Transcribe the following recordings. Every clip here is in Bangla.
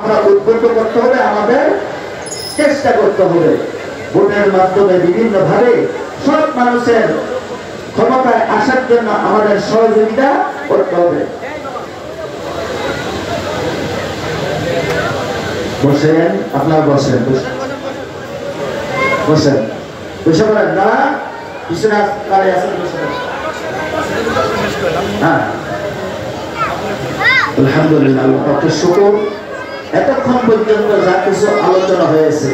আমরা উদ্বুদ্ধ করতে হবে, আমাদের চেষ্টা করতে হবে ভোটের মাধ্যমে বিভিন্নভাবে সব মানুষের ক্ষমতায় আসার জন্য আমাদের সহযোগিতা করতে হবে। বসেন, আপনারা বসেন, বসেন, বসে পড়েন না, পিছনে কারে আছেন বসে পড়েন। হ্যাঁ, আলহামদুলিল্লাহ, আল্লাহর শুকর। এতক্ষণ পর্যন্ত যা কিছু আলোচনা হয়েছে,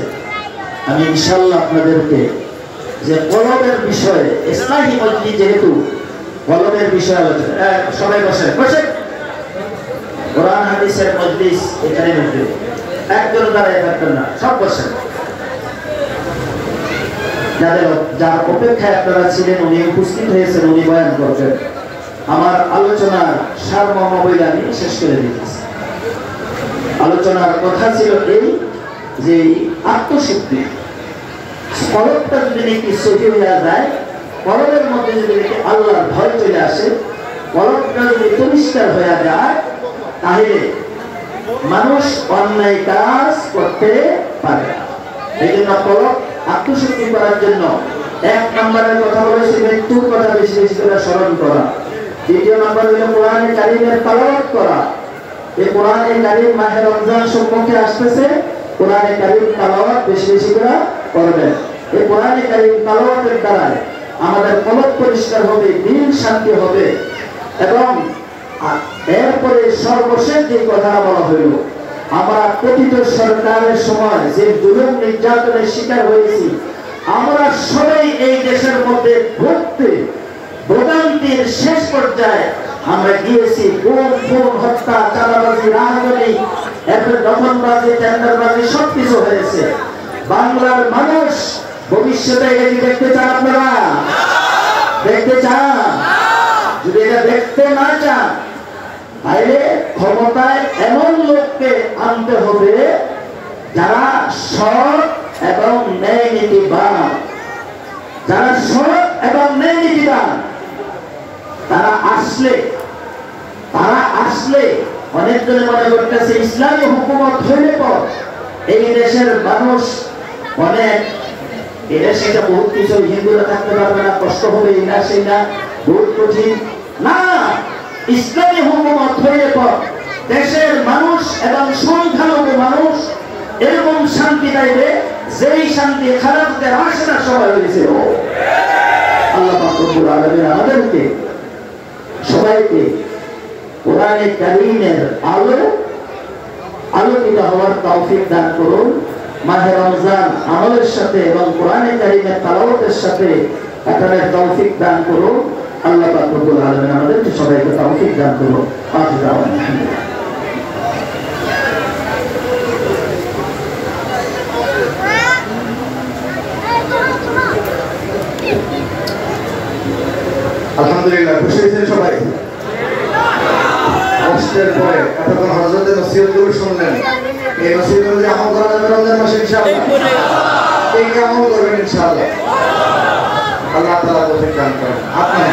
আমি ইনশাআল্লাহ আপনাদেরকে যে কলমের বিষয়ে, ইসলামী মজলিস যেহেতু কলমের বিষয়ে আলোচনা, সবাই বসে বসে, কোরআন হাদিসের মজলিস এখানে মজলিস, একজন দ্বারা থাকবেন না, সব বসেন। যার অপেক্ষায় আপনারা ছিলেন, উনি উপস্থিত হয়েছেন, উনি বয়ান করবেন। আমার আলোচনার সারমর্ম বলে আমি শেষ করে দিতেছি। আলোচনার কথা ছিল এই যে আত্মশুদ্ধি, কলবটা যদি নাকি সহি হয়ে যায়, কলবের মধ্যে যদি নাকি আল্লাহর ভয় চলে আসে, কলবটা যদি পরিষ্কার হয়ে যায়, তাহলে মানুষ অন্যায় কাজ করতে পারে। এই জন্য কলব আত্মশুদ্ধি করার জন্য 1 নম্বরের কথা বলেছি মৃত্যুর কথা বেশি বেশি করে স্মরণ করা। 2 নম্বর হলো কোরআনে কারীমের তেলাওয়াত করা। এই কোরআনে কারীম মাহে রমজান সম্মুখে আসতেছে, কোরআনে কারীম তেলাওয়াত বেশি বেশি করে করবেন। এই কোরআনে কারীম তেলাওয়াতের দ্বারা আমাদের কলব পরিষ্কার হবে, দিল শান্তি হবে। এবং এরপরে সর্বশেষ যে কথা বলা হইল, আমরা কথিত সরকারের সময় যে জুলুম নির্যাতনের শিকার হয়েছি, আমরা সবাই এই দেশের মধ্যে ভোগান্তির শেষ পর্যায়ে আমরা গিয়েছি। গুম, খুন, হত্যা, চাঁদাবাজি, রাহাজানি, এরপর দখলবাজি, টেন্ডারবাজি সবকিছু হয়েছে। বাংলার মানুষ ভবিষ্যতে এটি দেখতে চান? আপনারা দেখতে চান? যদি এটা দেখতে না চান, তাহলে ক্ষমতায় এমন লোককে আনতে হবে যারা সৎ এবং ন্যায় নীতিবান, যারা সৎ এবং ন্যায় নীতিবান। তারা আসলে অনেকজনে মনে করতেছে ইসলামী হুকুমত হইলে পর এই দেশের মানুষ অনেক, এদেশে বহুত কিছু, হিন্দুরা থাকতে পারবে না, কষ্ট হবে, না সেই না, বহুত কঠিন না। ইসলামী হুকুমত হইলে পর দেশের মানুষ এবং সংখ্যালঘু মানুষ এরকম শান্তি পাইবে যেই শান্তি খারাপদের আসে না সবাই হয়েছিল। আল্লাহ পাক রব্বুল আলামিন আমাদেরকে সবাইকে কোরআনে কারীমের আলোকিত হওয়ার তৌফিক দান করুন। মাহে রমজান আমলের সাথে এবং কোরআনে কারীমের তেলাওয়াতের সাথে কাটানোর তৌফিক দান করুন। আল্লাহ পাক রব্বুল আলামিন আমাদেরকে সবাইকে তৌফিক দান করুন। আলহামদুলিল্লাহ, খুশি হয়েছেন সবাই? কষ্টের পরে এতক্ষণ হযরতের নসিহতগুলো শুনলেন, এই নসিহতগুলো যে আমল করা যাবে রমজান মাসে ইনশাআল্লাহ, এই আমল করবেন ইনশাআল্লাহ। আল্লাহ তাআলা তৌফিক দান করেন। আপনারা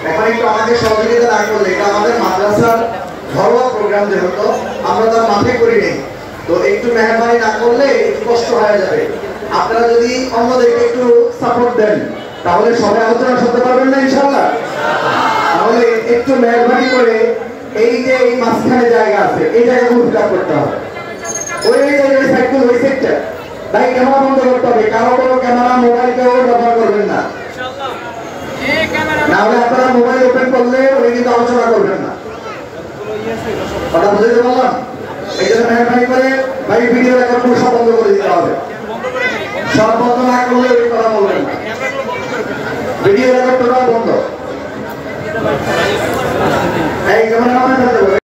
এখন একটু আমাকে সহযোগিতা না করলে, এটা আমাদের মাদ্রাসার ঘরোয়া প্রোগ্রাম যেহেতু আমরা তো মাঠে করি নেই, তো একটু মেহরবানি না করলে একটু কষ্ট হয়ে যাবে। আপনারা যদি অন্যদেরকে একটু সাপোর্ট দেন, তাহলে সবাই আলোচনা শুনতে পারবেন না ইনশাআল্লাহ। তাহলে একটু মেহরবানি করে এই যে এই মাঝখানে জায়গা আছে, এই জায়গাগুলো ফিল আপ করতে হবে। ওই জায়গায় সাইকেল, ওই সেক্টর, তাই ক্যামেরা বন্ধ করতে হবে। কারো কোনো ক্যামেরা, মোবাইল কেউ ব্যবহার করবেন না, নাহলে আপনারা মোবাইল ওপেন করলে উনি কিন্তু আলোচনা করবেন না। কথা বুঝতে পারলাম? এই জন্য মেহরবানি করে ভাই ভিডিও রেকর্ড করে সব বন্ধ করে দিতে হবে। সব বন্ধ না করলে ওই কথা বলবেন না, ভিডিও রেকর্ড করা বন্ধ। এই ক্যামেরা